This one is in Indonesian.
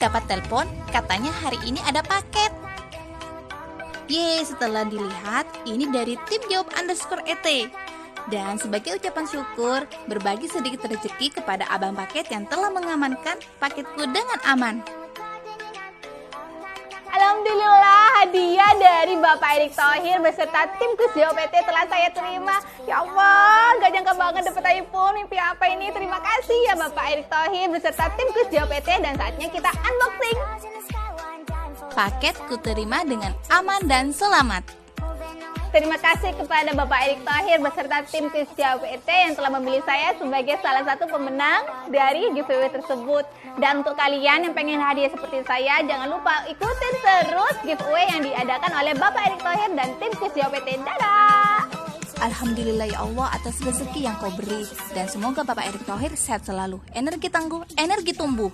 dapat telepon, katanya hari ini ada paket. Yeay, setelah dilihat, ini dari tim jawab_ET. Dan sebagai ucapan syukur, berbagi sedikit rezeki kepada abang paket yang telah mengamankan paketku dengan aman. Alhamdulillah, hadiah dari Bapak Erick Thohir beserta tim Quiz Jawab ET telah saya terima. Ya Allah, gak nyangka banget dapat iPhone. Mimpi apa ini? Terima kasih ya Bapak Erick Thohir beserta tim Quiz Jawab ET, dan saatnya kita unboxing. Paket kuterima dengan aman dan selamat. Terima kasih kepada Bapak Erick Thohir beserta tim Quiz Jawab ET yang telah memilih saya sebagai salah satu pemenang dari giveaway tersebut. Dan untuk kalian yang pengen hadiah seperti saya, jangan lupa ikutin terus giveaway yang diadakan oleh Bapak Erick Thohir dan tim Quiz Jawab ET. Dadah! Alhamdulillah ya Allah atas rezeki yang kau beri. Dan semoga Bapak Erick Thohir sehat selalu. Energi tangguh, energi tumbuh.